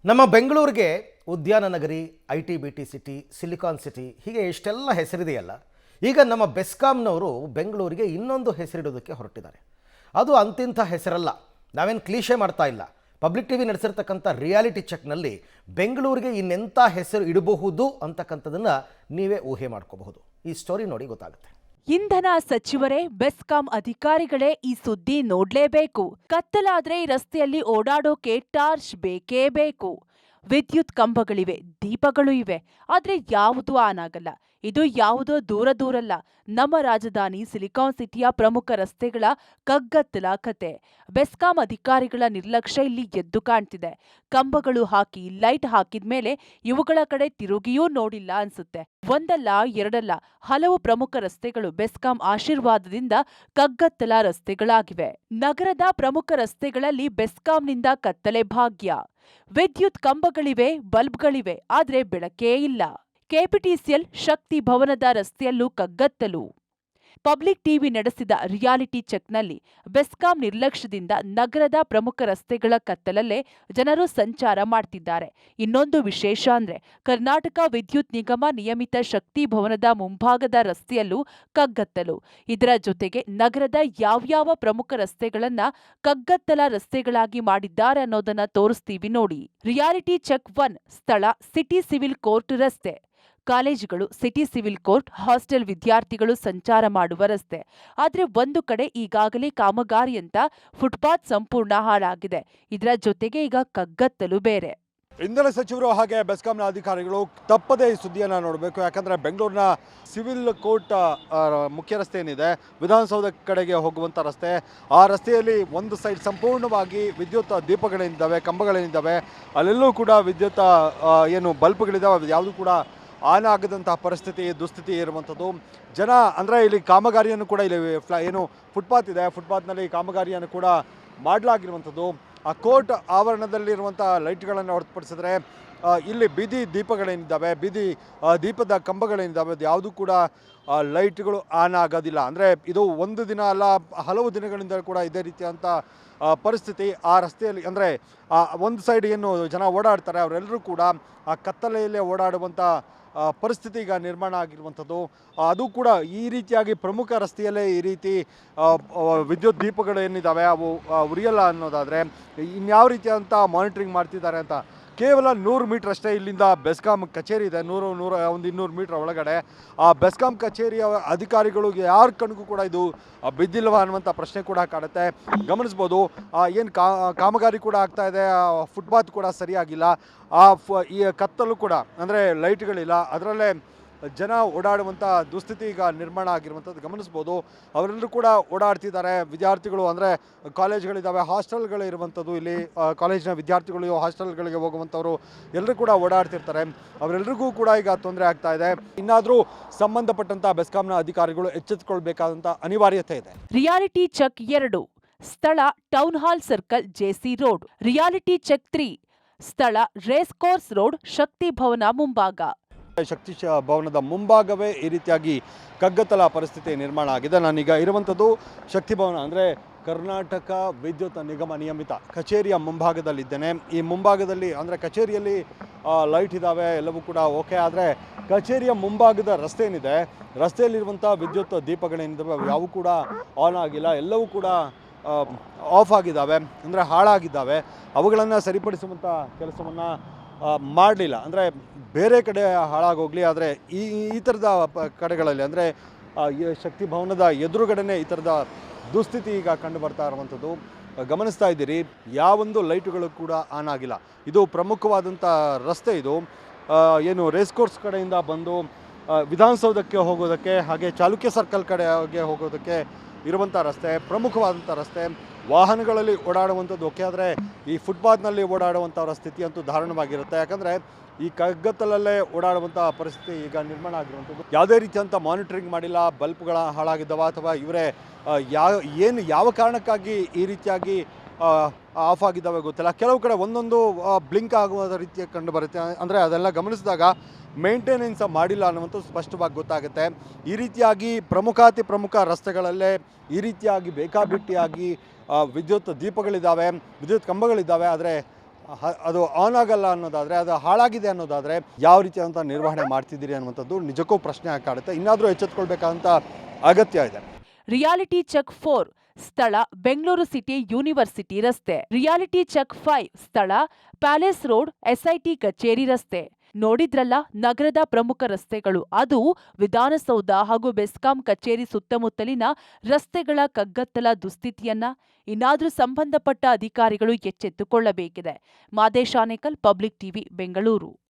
ನಮ್ಮ ಬೆಂಗಳೂರಿಗೆ ಉದ್ಯಾನ ನಗರಿ, ಐಟಿ ಸಿಟಿ, ಸಿಲಿಕಾನ್ ಸಿಟಿ ಹೀಗೆ ಇಷ್ಟೆಲ್ಲ ಹೆಸರಿದೆಯಲ್ಲ. ಈಗ ನಮ್ಮ ಬೆಸ್ಕಾಂನವರು ಬೆಂಗಳೂರಿಗೆ ಇನ್ನೊಂದು ಹೆಸರಿಡೋದಕ್ಕೆ ಹೊರಟಿದ್ದಾರೆ. ಅದು ಅಂತಿಂಥ ಹೆಸರಲ್ಲ, ನಾವೇನು ಕ್ಲೀಶೆ ಮಾಡ್ತಾ ಇಲ್ಲ. ಪಬ್ಲಿಕ್ ಟಿವಿ ನಡೆಸಿರ್ತಕ್ಕಂಥ ರಿಯಾಲಿಟಿ ಚೆಕ್ನಲ್ಲಿ ಬೆಂಗಳೂರಿಗೆ ಇನ್ನೆಂಥ ಹೆಸರು ಇಡಬಹುದು ಅಂತಕ್ಕಂಥದ್ದನ್ನು ನೀವೇ ಊಹೆ ಮಾಡ್ಕೋಬಹುದು. ಈ ಸ್ಟೋರಿ ನೋಡಿ ಗೊತ್ತಾಗುತ್ತೆ. ಇಂಧನ ಸಚಿವರೇ, ಬೆಸ್ಕಾಂ ಅಧಿಕಾರಿಗಳೇ ಈ ಸುದ್ದಿ ನೋಡ್ಲೇಬೇಕು. ಕತ್ತಲಾದ್ರೆ ರಸ್ತೆಯಲ್ಲಿ ಓಡಾಡೋಕೆ ಟಾರ್ಚ್ ಬೇಕೇ ಬೇಕು. ವಿದ್ಯುತ್ ಕಂಬಗಳಿವೆ, ದೀಪಗಳು ಇವೆ, ಆದ್ರೆ ಯಾವುದೂ ಆನ್ ಆಗಲ್ಲ. ಇದು ಯಾವುದೋ ದೂರಲ್ಲ, ನಮ್ಮ ರಾಜಧಾನಿ ಸಿಲಿಕಾನ್ ಸಿಟಿಯ ಪ್ರಮುಖ ರಸ್ತೆಗಳ ಕಗ್ಗತ್ತಲ ಕತೆ. ಬೆಸ್ಕಾಂ ಅಧಿಕಾರಿಗಳ ನಿರ್ಲಕ್ಷ್ಯ ಇಲ್ಲಿ ಎದ್ದು ಕಾಣ್ತಿದೆ. ಕಂಬಗಳು ಹಾಕಿ ಲೈಟ್ ಹಾಕಿದ್ಮೇಲೆ ಇವುಗಳ ಕಡೆ ತಿರುಗಿಯೂ ನೋಡಿಲ್ಲ ಅನ್ಸುತ್ತೆ. ಒಂದಲ್ಲ ಎರಡಲ್ಲ, ಹಲವು ಪ್ರಮುಖ ರಸ್ತೆಗಳು ಬೆಸ್ಕಾಂ ಆಶೀರ್ವಾದದಿಂದ ಕಗ್ಗತ್ತಲ ರಸ್ತೆಗಳಾಗಿವೆ. ನಗರದ ಪ್ರಮುಖ ರಸ್ತೆಗಳಲ್ಲಿ ಬೆಸ್ಕಾಂನಿಂದ ಕತ್ತಲೆ ಭಾಗ್ಯ. ವಿದ್ಯುತ್ ಕಂಬಗಳಿವೆ, ಬಲ್ಬ್ಗಳಿವೆ, ಆದ್ರೆ ಬೆಳಕೇ ಇಲ್ಲ. ಕೆಪಿಟಿಸಿಎಲ್ ಶಕ್ತಿ ಭವನದ ರಸ್ತೆಯಲ್ಲೂ ಕಗ್ಗತ್ತಲು. ಪಬ್ಲಿಕ್ ಟಿವಿ ನಡೆಸಿದ ರಿಯಾಲಿಟಿ ಚೆಕ್ನಲ್ಲಿ ಬೆಸ್ಕಾಂ ನಿರ್ಲಕ್ಷ್ಯದಿಂದ ನಗರದ ಪ್ರಮುಖ ರಸ್ತೆಗಳ ಕತ್ತಲಲ್ಲೇ ಜನರು ಸಂಚಾರ ಮಾಡ್ತಿದ್ದಾರೆ. ಇನ್ನೊಂದು ವಿಶೇಷ ಅಂದ್ರೆ ಕರ್ನಾಟಕ ವಿದ್ಯುತ್ ನಿಗಮ ನಿಯಮಿತ ಶಕ್ತಿ ಭವನದ ಮುಂಭಾಗದ ರಸ್ತೆಯಲ್ಲೂ ಕಗ್ಗತ್ತಲು. ಇದರ ಜೊತೆಗೆ ನಗರದ ಯಾವ್ಯಾವ ಪ್ರಮುಖ ರಸ್ತೆಗಳನ್ನ ಕಗ್ಗತ್ತಲ ರಸ್ತೆಗಳಾಗಿ ಮಾಡಿದ್ದಾರೆ ಅನ್ನೋದನ್ನ ತೋರಿಸ್ತೀವಿ ನೋಡಿ. ರಿಯಾಲಿಟಿ ಚೆಕ್ 1 ಸ್ಥಳ ಸಿಟಿ ಸಿವಿಲ್ ಕೋರ್ಟ್ ರಸ್ತೆ. ಕಾಲೇಜುಗಳು, ಸಿಟಿ ಸಿವಿಲ್ ಕೋರ್ಟ್, ಹಾಸ್ಟೆಲ್ ವಿದ್ಯಾರ್ಥಿಗಳು ಸಂಚಾರ ಮಾಡುವ ರಸ್ತೆ. ಆದ್ರೆ ಒಂದು ಕಡೆ ಈಗಾಗಲೇ ಕಾಮಗಾರಿ ಅಂತ ಫುಟ್ಪಾತ್ ಸಂಪೂರ್ಣ ಹಾಳಾಗಿದೆ. ಇದರ ಜೊತೆಗೆ ಈಗ ಕಗ್ಗತ್ತಲು ಬೇರೆ. ಇಂಧನ ಸಚಿವರು ಹಾಗೆ ಬೆಸ್ಕಾಂನ ಅಧಿಕಾರಿಗಳು ತಪ್ಪದೇ ಈ ಸುದ್ದಿಯನ್ನು ನೋಡಬೇಕು. ಯಾಕಂದರೆ ಬೆಂಗಳೂರಿನ ಸಿವಿಲ್ ಕೋರ್ಟ್ ಮುಖ್ಯ ರಸ್ತೆ ಏನಿದೆ, ವಿಧಾನಸೌಧ ಕಡೆಗೆ ಹೋಗುವಂಥ ರಸ್ತೆ, ಆ ರಸ್ತೆಯಲ್ಲಿ ಒಂದು ಸೈಡ್ ಸಂಪೂರ್ಣವಾಗಿ ವಿದ್ಯುತ್ ದೀಪಗಳೇನಿದ್ದಾವೆ, ಕಂಬಗಳೇನಿದ್ದಾವೆ, ಅಲ್ಲೆಲ್ಲೂ ಕೂಡ ವಿದ್ಯುತ್ ಏನು ಬಲ್ಬ್ಗಳಿದ್ದಾವೆ, ಯಾವುದು ಕೂಡ ಆನ್ ಆಗದಂತಹ ಪರಿಸ್ಥಿತಿ, ದುಸ್ಥಿತಿ ಇರುವಂಥದ್ದು. ಜನ ಅಂದರೆ ಇಲ್ಲಿ ಕಾಮಗಾರಿಯನ್ನು ಕೂಡ ಇಲ್ಲಿ ಏನು ಫುಟ್ಪಾತ್ ಇದೆ, ಫುಟ್ಪಾತ್ನಲ್ಲಿ ಕಾಮಗಾರಿಯನ್ನು ಕೂಡ ಮಾಡಲಾಗಿರುವಂಥದ್ದು. ಆ ಕೋರ್ಟ್ ಆವರಣದಲ್ಲಿರುವಂಥ ಲೈಟ್ಗಳನ್ನು ಹೊರತುಪಡಿಸಿದ್ರೆ ಇಲ್ಲಿ ಬೀದಿ ದೀಪಗಳೇನಿದ್ದಾವೆ, ಬೀದಿ ದೀಪದ ಕಂಬಗಳೇನಿದ್ದಾವೆ, ಅದು ಯಾವುದೂ ಕೂಡ ಲೈಟ್ಗಳು ಆನ್ ಆಗೋದಿಲ್ಲ. ಅಂದರೆ ಇದು ಒಂದು ದಿನ ಅಲ್ಲ, ಹಲವು ದಿನಗಳಿಂದ ಕೂಡ ಇದೇ ರೀತಿಯಾದಂಥ ಪರಿಸ್ಥಿತಿ ಆ ರಸ್ತೆಯಲ್ಲಿ. ಅಂದರೆ ಒಂದು ಸೈಡ್ ಏನು ಜನ ಓಡಾಡ್ತಾರೆ ಅವರೆಲ್ಲರೂ ಕೂಡ ಆ ಕತ್ತಲೆಯಲ್ಲೇ ಓಡಾಡುವಂಥ ಪರಿಸ್ಥಿತಿ ಈಗ ನಿರ್ಮಾಣ ಆಗಿರುವಂಥದ್ದು. ಅದು ಕೂಡ ಈ ರೀತಿಯಾಗಿ ಪ್ರಮುಖ ರಸ್ತೆಯಲ್ಲೇ ಈ ರೀತಿ ವಿದ್ಯುತ್ ದೀಪಗಳು ಏನಿದ್ದಾವೆ ಅವು ಉರಿಯಲ್ಲ ಅನ್ನೋದಾದರೆ ಇನ್ಯಾವ ರೀತಿಯಾದಂಥ ಮಾನಿಟ್ರಿಂಗ್ ಮಾಡ್ತಿದ್ದಾರೆ ಅಂತ. ಕೇವಲ 100 ಮೀಟ್ರ್ ಅಷ್ಟೇ ಇಲ್ಲಿಂದ ಬೆಸ್ಕಾಂ ಕಚೇರಿ ಇದೆ, 200 ಮೀಟ್ರ್ ಒಳಗಡೆ. ಆ ಬೆಸ್ಕಾಂ ಕಚೇರಿಯ ಅಧಿಕಾರಿಗಳಿಗೆ ಯಾರ ಕಣ್ಗೂ ಕೂಡ ಇದು ಬಿದ್ದಿಲ್ವ ಅನ್ನುವಂಥ ಪ್ರಶ್ನೆ ಕೂಡ ಕಾಡುತ್ತೆ. ಗಮನಿಸ್ಬೋದು, ಏನು ಕಾಮಗಾರಿ ಕೂಡ ಆಗ್ತಾ ಇದೆ, ಫುಟ್ಪಾತ್ ಕೂಡ ಸರಿಯಾಗಿಲ್ಲ, ಈ ಕತ್ತಲು ಕೂಡ ಅಂದರೆ ಲೈಟ್ಗಳಿಲ್ಲ, ಅದರಲ್ಲೇ ಜನ ಓಡಾಡುವಂಥ ದುಸ್ಥಿತಿ ಈಗ ನಿರ್ಮಾಣ ಆಗಿರುವಂಥದ್ದು ಗಮನಿಸ್ಬೋದು. ಅವರೆಲ್ಲರೂ ಕೂಡ ಓಡಾಡ್ತಿದ್ದಾರೆ. ವಿದ್ಯಾರ್ಥಿಗಳು ಅಂದರೆ ಕಾಲೇಜ್ಗಳಿದ್ದಾವೆ, ಹಾಸ್ಟೆಲ್ಗಳು ಇರುವಂಥದ್ದು. ಇಲ್ಲಿ ಕಾಲೇಜಿನ ವಿದ್ಯಾರ್ಥಿಗಳು ಹಾಸ್ಟೆಲ್ಗಳಿಗೆ ಹೋಗುವಂಥವ್ರು ಎಲ್ಲರೂ ಕೂಡ ಓಡಾಡ್ತಿರ್ತಾರೆ. ಅವರೆಲ್ಲರಿಗೂ ಕೂಡ ಈಗ ತೊಂದರೆ ಆಗ್ತಾ ಇದೆ. ಇನ್ನಾದರೂ ಸಂಬಂಧಪಟ್ಟಂಥ ಬೆಸ್ಕಾಂನ ಅಧಿಕಾರಿಗಳು ಎಚ್ಚೆತ್ತುಕೊಳ್ಬೇಕಾದಂಥ ಅನಿವಾರ್ಯತೆ ಇದೆ. ರಿಯಾಲಿಟಿ ಚೆಕ್ 2 ಸ್ಥಳ town hall circle, JC road. Reality check 3 ಸ್ಥಳ ರೇಸ್ ಕೋರ್ಸ್ ರೋಡ್, ಶಕ್ತಿ ಭವನ ಮುಂಭಾಗ. ಶಕ್ತಿ ಭವನದ ಮುಂಭಾಗವೇ ಈ ರೀತಿಯಾಗಿ ಕಗ್ಗತ್ತಲ ಪರಿಸ್ಥಿತಿ ನಿರ್ಮಾಣ ಆಗಿದೆ. ನಾನೀಗ ಇರುವಂಥದ್ದು ಶಕ್ತಿ ಭವನ ಅಂದರೆ ಕರ್ನಾಟಕ ವಿದ್ಯುತ್ ನಿಗಮ ನಿಯಮಿತ ಕಚೇರಿಯ ಮುಂಭಾಗದಲ್ಲಿದ್ದೇನೆ. ಈ ಮುಂಭಾಗದಲ್ಲಿ ಅಂದರೆ ಕಚೇರಿಯಲ್ಲಿ ಲೈಟ್ ಇದ್ದಾವೆ, ಎಲ್ಲವೂ ಕೂಡ ಓಕೆ. ಆದರೆ ಕಚೇರಿಯ ಮುಂಭಾಗದ ರಸ್ತೆ ಏನಿದೆ, ರಸ್ತೆಯಲ್ಲಿರುವಂಥ ವಿದ್ಯುತ್ ದೀಪಗಳೇನಿದ್ದಾವೆ ಅವು ಯಾವೂ ಕೂಡ ಆನ್ ಆಗಿಲ್ಲ, ಎಲ್ಲವೂ ಕೂಡ ಆಫ್ ಆಗಿದ್ದಾವೆ, ಅಂದರೆ ಹಾಳಾಗಿದ್ದಾವೆ. ಅವುಗಳನ್ನು ಸರಿಪಡಿಸುವಂಥ ಕೆಲಸವನ್ನು ಮಾಡಲಿಲ್ಲ. ಅಂದರೆ ಬೇರೆ ಕಡೆ ಹಾಳಾಗೋಗಲಿ, ಆದರೆ ಈ ಥರದ ಕಡೆಗಳಲ್ಲಿ ಅಂದರೆ ಶಕ್ತಿ ಭವನದ ಎದುರುಗಡೆನೇ ಈ ಥರದ ದುಸ್ಥಿತಿ ಈಗ ಕಂಡು ಬರ್ತಾ ಇರುವಂಥದ್ದು ಗಮನಿಸ್ತಾ ಇದ್ದೀರಿ. ಯಾವೊಂದು ಲೈಟುಗಳು ಕೂಡ ಆನ್ ಆಗಿಲ್ಲ. ಇದು ಪ್ರಮುಖವಾದಂಥ ರಸ್ತೆ. ಇದು ಏನು ರೇಸ್ ಕೋರ್ಸ್ ಕಡೆಯಿಂದ ಬಂದು ವಿಧಾನಸೌಧಕ್ಕೆ ಹೋಗೋದಕ್ಕೆ, ಹಾಗೆ ಚಾಲುಕ್ಯ ಸರ್ಕಲ್ ಕಡೆಗೆ ಹೋಗೋದಕ್ಕೆ ಇರುವಂಥ ರಸ್ತೆ, ಪ್ರಮುಖವಾದಂಥ ರಸ್ತೆ. ವಾಹನಗಳಲ್ಲಿ ಓಡಾಡುವಂಥದ್ದು ಓಕೆ, ಆದರೆ ಈ ಫುಟ್ಪಾತ್ನಲ್ಲಿ ಓಡಾಡುವಂಥವರ ಸ್ಥಿತಿ ಅಂತೂ ದಾರುಣವಾಗಿರುತ್ತೆ. ಯಾಕಂದರೆ ಈ ಕಗ್ಗತ್ತಲಲ್ಲೇ ಓಡಾಡುವಂಥ ಪರಿಸ್ಥಿತಿ ಈಗ ನಿರ್ಮಾಣ ಆಗಿರುವಂಥದ್ದು. ಯಾವುದೇ ರೀತಿಯಂಥ ಮಾನಿಟ್ರಿಂಗ್ ಮಾಡಿಲ್ಲ, ಬಲ್ಪ್ಗಳ ಹಾಳಾಗಿದ್ದಾವ ಅಥವಾ ಇವರೇ ಯಾವ ಕಾರಣಕ್ಕಾಗಿ ಈ ರೀತಿಯಾಗಿ ಆಫ್ ಆಗಿದ್ದಾವೆ ಗೊತ್ತಿಲ್ಲ. ಕೆಲವು ಕಡೆ ಒಂದೊಂದು ಬ್ಲಿಂಕ್ ಆಗುವ ರೀತಿಯ ಕಂಡು ಬರುತ್ತೆ. ಅಂದರೆ ಅದೆಲ್ಲ ಗಮನಿಸಿದಾಗ ಮೇಂಟೆನೆನ್ಸ್ ಮಾಡಿಲ್ಲ ಅನ್ನುವಂಥದ್ದು ಸ್ಪಷ್ಟವಾಗಿ ಗೊತ್ತಾಗುತ್ತೆ. ಈ ರೀತಿಯಾಗಿ ಪ್ರಮುಖ ರಸ್ತೆಗಳಲ್ಲೇ ಈ ರೀತಿಯಾಗಿ ಬೇಕಾಬಿಟ್ಟಿಯಾಗಿ ವಿದ್ಯುತ್ ದೀಪಗಳಿದ್ದಾವೆ, ವಿದ್ಯುತ್ ಕಂಬಗಳಿದ್ದಾವೆ, ಆದರೆ ಅದು ಆನ್ ಆಗಲ್ಲ ಅನ್ನೋದಾದರೆ, ಅದು ಹಾಳಾಗಿದೆ ಅನ್ನೋದಾದರೆ ಯಾವ ರೀತಿಯಾದಂಥ ನಿರ್ವಹಣೆ ಮಾಡ್ತಿದ್ದೀರಿ ಅನ್ನುವಂಥದ್ದು ನಿಜಕ್ಕೂ ಪ್ರಶ್ನೆ ಕಾಡುತ್ತೆ. ಇನ್ನಾದರೂ ಎಚ್ಚೆತ್ತುಕೊಳ್ಬೇಕಂತ ಅಗತ್ಯ ಇದೆ. ರಿಯಾಲಿಟಿ ಚೆಕ್ 4 ಸ್ಥಳ ಬೆಂಗಳೂರು ಸಿಟಿ ಯೂನಿವರ್ಸಿಟಿ ರಸ್ತೆ. ರಿಯಾಲಿಟಿ ಚೆಕ್ 5 ಸ್ಥಳ ಪ್ಯಾಲೇಸ್ ರೋಡ್ ಎಸ್ಐಟಿ ಕಚೇರಿ ರಸ್ತೆ. ನೋಡಿದ್ರಲ್ಲ ನಗರದ ಪ್ರಮುಖ ರಸ್ತೆಗಳು, ಅದು ವಿಧಾನಸೌಧ ಹಾಗೂ ಬೆಸ್ಕಾಂ ಕಚೇರಿ ಸುತ್ತಮುತ್ತಲಿನ ರಸ್ತೆಗಳ ಕಗ್ಗತ್ತಲ ದುಸ್ಥಿತಿಯನ್ನ. ಇನ್ನಾದ್ರೂ ಸಂಬಂಧಪಟ್ಟ ಅಧಿಕಾರಿಗಳು ಎಚ್ಚೆತ್ತುಕೊಳ್ಳಬೇಕಿದೆ. Madesh Anekal, public TV, Bengaluru.